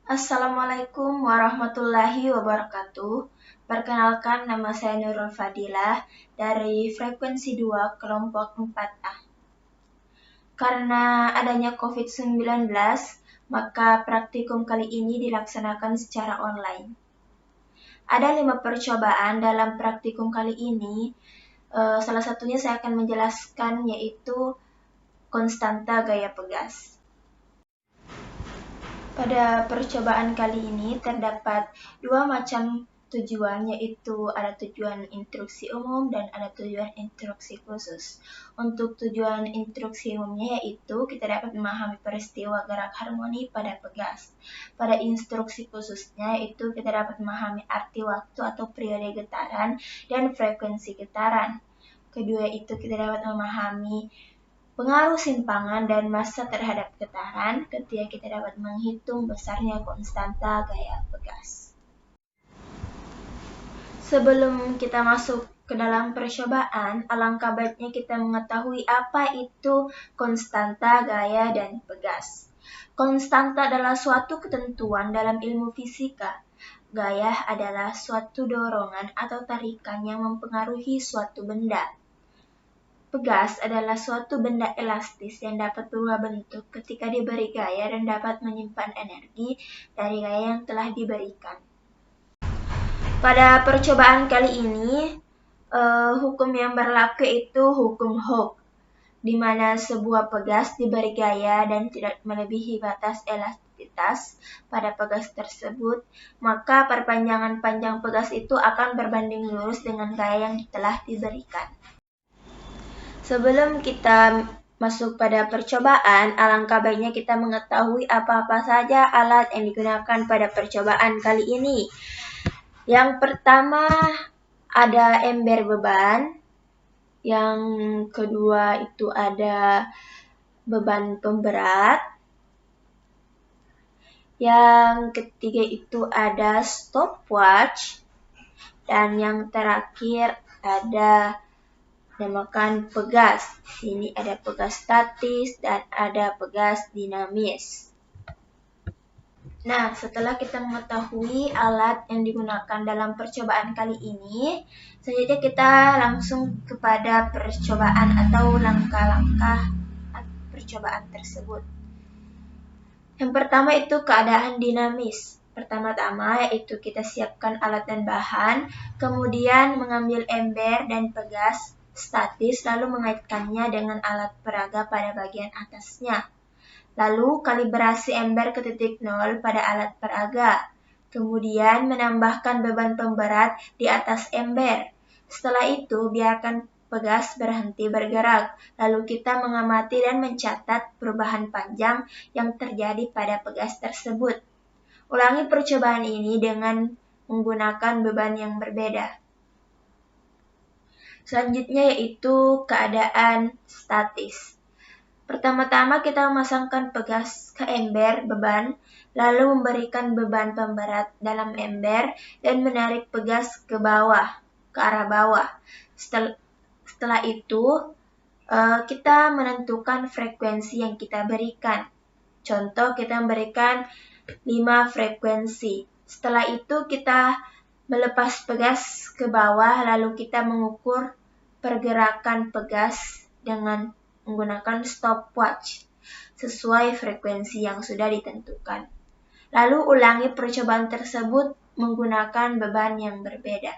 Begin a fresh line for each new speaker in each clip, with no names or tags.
Assalamualaikum warahmatullahi wabarakatuh. Perkenalkan, nama saya Nurul Fadilah dari frekuensi 2 kelompok 4A. Karena adanya COVID-19, maka praktikum kali ini dilaksanakan secara online. Ada 5 percobaan dalam praktikum kali ini. Salah satunya saya akan menjelaskan, yaitu konstanta gaya pegas. Pada percobaan kali ini terdapat dua macam tujuan, yaitu ada tujuan instruksi umum dan ada tujuan instruksi khusus. Untuk tujuan instruksi umumnya yaitu kita dapat memahami peristiwa gerak harmoni pada pegas. Pada instruksi khususnya itu kita dapat memahami arti waktu atau periode getaran dan frekuensi getaran. Kedua itu kita dapat memahami pengaruh simpangan dan massa terhadap getaran. Ketiga, kita dapat menghitung besarnya konstanta gaya pegas. Sebelum kita masuk ke dalam percobaan, alangkah baiknya kita mengetahui apa itu konstanta gaya dan pegas. Konstanta adalah suatu ketentuan dalam ilmu fisika. Gaya adalah suatu dorongan atau tarikan yang mempengaruhi suatu benda. Pegas adalah suatu benda elastis yang dapat berubah bentuk ketika diberi gaya dan dapat menyimpan energi dari gaya yang telah diberikan. Pada percobaan kali ini, hukum yang berlaku itu hukum Hooke, di mana sebuah pegas diberi gaya dan tidak melebihi batas elastisitas pada pegas tersebut, maka perpanjangan panjang pegas itu akan berbanding lurus dengan gaya yang telah diberikan. Sebelum kita masuk pada percobaan, alangkah baiknya kita mengetahui apa-apa saja alat yang digunakan pada percobaan kali ini. Yang pertama ada ember beban, yang kedua itu ada beban pemberat, yang ketiga itu ada stopwatch, dan yang terakhir ada namakan pegas. Ini ada pegas statis dan ada pegas dinamis. Nah, setelah kita mengetahui alat yang digunakan dalam percobaan kali ini, selanjutnya kita langsung kepada percobaan atau langkah-langkah percobaan tersebut. Yang pertama itu keadaan dinamis. Pertama-tama yaitu kita siapkan alat dan bahan, kemudian mengambil ember dan pegas statis, lalu mengaitkannya dengan alat peraga pada bagian atasnya. Lalu kalibrasi ember ke titik 0 pada alat peraga. Kemudian menambahkan beban pemberat di atas ember. Setelah itu biarkan pegas berhenti bergerak. Lalu kita mengamati dan mencatat perubahan panjang yang terjadi pada pegas tersebut. Ulangi percobaan ini dengan menggunakan beban yang berbeda. Selanjutnya yaitu keadaan statis. Pertama-tama kita memasangkan pegas ke ember beban, lalu memberikan beban pemberat dalam ember dan menarik pegas ke bawah, ke arah bawah. Setelah itu, kita menentukan frekuensi yang kita berikan. Contoh, kita memberikan 5 frekuensi. Setelah itu kita melepas pegas ke bawah, lalu kita mengukur pergerakan pegas dengan menggunakan stopwatch sesuai frekuensi yang sudah ditentukan. Lalu ulangi percobaan tersebut menggunakan beban yang berbeda.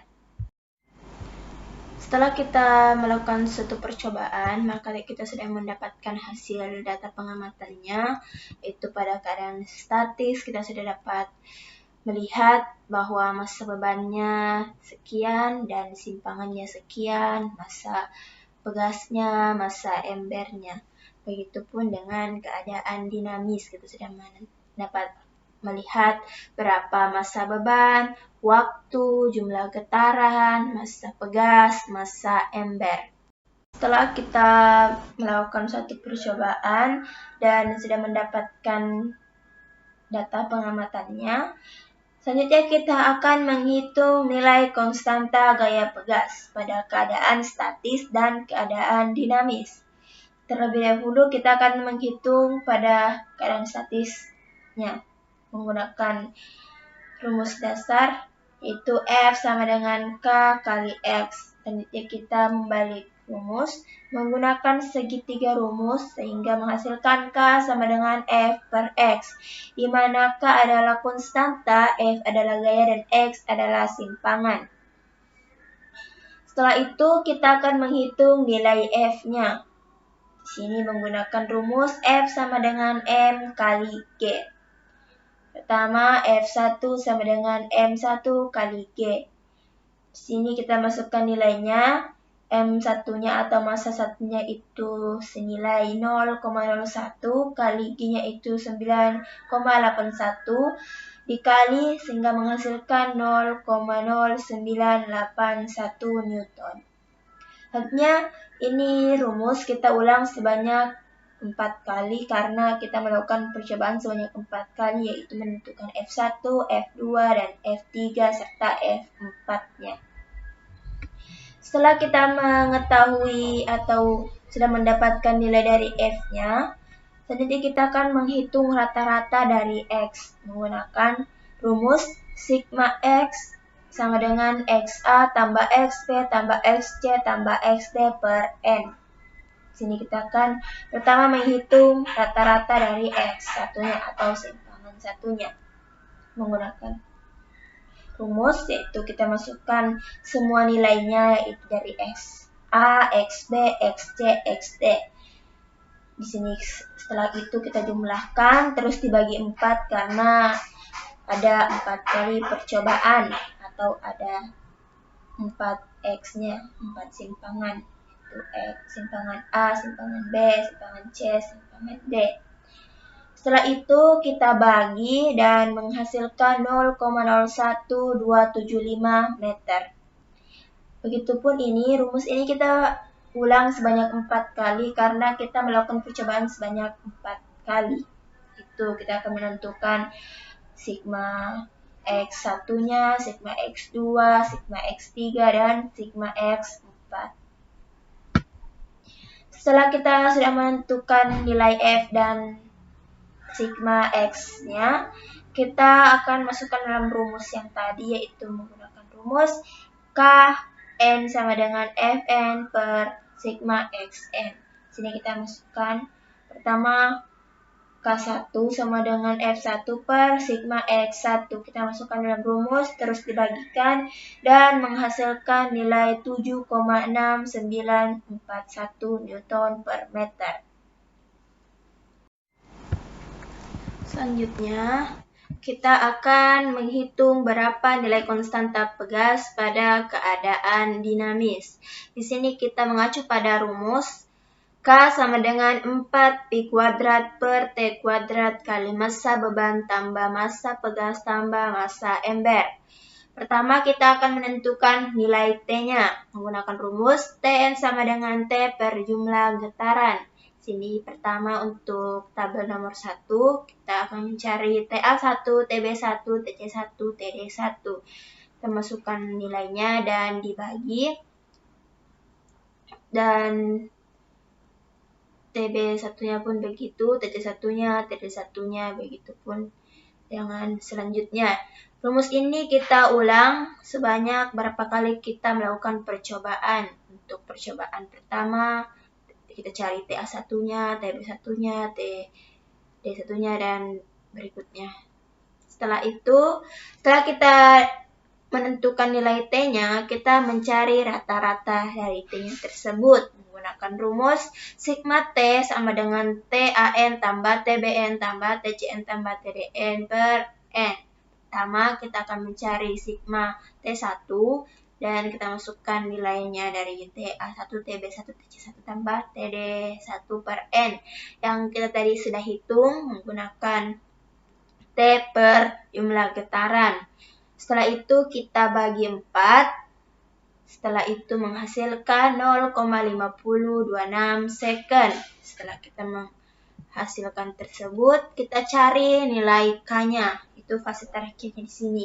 Setelah kita melakukan suatu percobaan, maka kita sudah mendapatkan hasil data pengamatannya, yaitu pada keadaan statis kita sudah dapat melihat bahwa massa bebannya sekian dan simpangannya sekian, massa pegasnya, massa embernya. Begitupun dengan keadaan dinamis, kita sudah dapat melihat berapa massa beban, waktu, jumlah getaran, massa pegas, massa ember. Setelah kita melakukan suatu percobaan dan sudah mendapatkan data pengamatannya, selanjutnya kita akan menghitung nilai konstanta gaya pegas pada keadaan statis dan keadaan dinamis. Terlebih dahulu kita akan menghitung pada keadaan statisnya. menggunakan rumus dasar, yaitu F sama dengan K kali X. Selanjutnya kita membalik rumus menggunakan segitiga rumus sehingga menghasilkan K sama dengan F per X, di mana K adalah konstanta, F adalah gaya, dan X adalah simpangan. Setelah itu kita akan menghitung nilai F-nya. Di sini menggunakan rumus F sama dengan M kali G. Pertama, F1 sama dengan M1 kali G. Di sini kita masukkan nilainya. M1-nya atau massa satunya itu senilai 0,01 kali G-nya itu 9,81 dikali sehingga menghasilkan 0,0981 Newton. Selanjutnya ini rumus kita ulang sebanyak 4 kali karena kita melakukan percobaan sebanyak 4 kali, yaitu menentukan F1, F2, dan F3 serta F4-nya. Setelah kita mengetahui atau sudah mendapatkan nilai dari F-nya, selanjutnya kita akan menghitung rata-rata dari X menggunakan rumus sigma X sama dengan XA tambah XP tambah XC tambah XD per N. Sini kita akan pertama menghitung rata-rata dari X satunya atau simpangan satunya menggunakan rumus, yaitu kita masukkan semua nilainya, yaitu dari X A, XB, XC, XD. Di sini setelah itu kita jumlahkan terus dibagi 4 karena ada 4 kali percobaan atau ada 4 X-nya, 4 simpangan. Itu X, simpangan A, simpangan B, simpangan C, simpangan D. Setelah itu kita bagi dan menghasilkan 0,01275 meter. Begitupun ini, rumus ini kita ulang sebanyak 4 kali karena kita melakukan percobaan sebanyak 4 kali. Itu kita akan menentukan sigma X1-nya, sigma X2, sigma X3, dan sigma X4. Setelah kita sudah menentukan nilai F dan sigma X-nya, kita akan masukkan dalam rumus yang tadi, yaitu menggunakan rumus K N sama dengan Fn per sigma Xn. Sini kita masukkan pertama K1 sama dengan F1 per sigma X1. Kita masukkan dalam rumus, terus dibagikan, dan menghasilkan nilai 7,6941 Newton per meter. Selanjutnya, kita akan menghitung berapa nilai konstanta pegas pada keadaan dinamis. Di sini kita mengacu pada rumus K sama dengan 4pi kuadrat per T kuadrat kali massa beban tambah massa pegas tambah massa ember. Pertama kita akan menentukan nilai T-nya menggunakan rumus Tn sama dengan T per jumlah getaran. Sini pertama untuk tabel nomor 1 kita akan mencari TA1, TB1, TC1, TD1. Kita masukkan nilainya dan dibagi, dan TB1-nya pun begitu, TC1-nya, TD1-nya begitu pun dengan selanjutnya. Rumus ini kita ulang sebanyak berapa kali kita melakukan percobaan. Untuk percobaan pertama kita cari TA1-nya, TB1-nya, TD1-nya, dan berikutnya. Setelah itu, setelah kita menentukan nilai T-nya, kita mencari rata-rata dari T-nya tersebut menggunakan rumus sigma T sama dengan TAN tambah TBN tambah TCN tambah TDN per N. Pertama, kita akan mencari sigma T1 dan kita masukkan nilainya dari TA1, TB1, TC1 tambah TD1 per N yang kita tadi sudah hitung menggunakan T per jumlah getaran. Setelah itu kita bagi 4. Setelah itu menghasilkan 0,5026 second. Setelah kita menghasilkan tersebut, kita cari nilai K-nya. Itu fase terakhirnya di sini.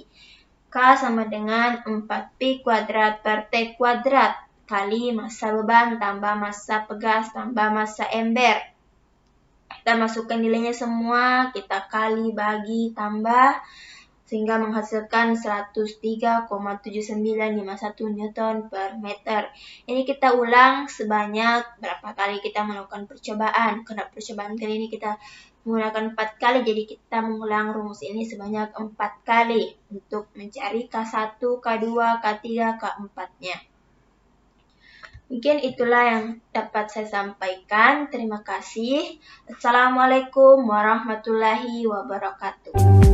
K sama dengan 4pi kuadrat per T kuadrat kali massa beban tambah massa pegas tambah massa ember. Kita masukkan nilainya semua, kita kali, bagi, tambah, sehingga menghasilkan 103,7951 Newton per meter. Ini kita ulang sebanyak berapa kali kita melakukan percobaan. Karena percobaan kali ini kita menggunakan 4 kali, jadi kita mengulang rumus ini sebanyak 4 kali untuk mencari K1, K2, K3, K4-nya. Mungkin itulah yang dapat saya sampaikan. Terima kasih. Assalamualaikum warahmatullahi wabarakatuh.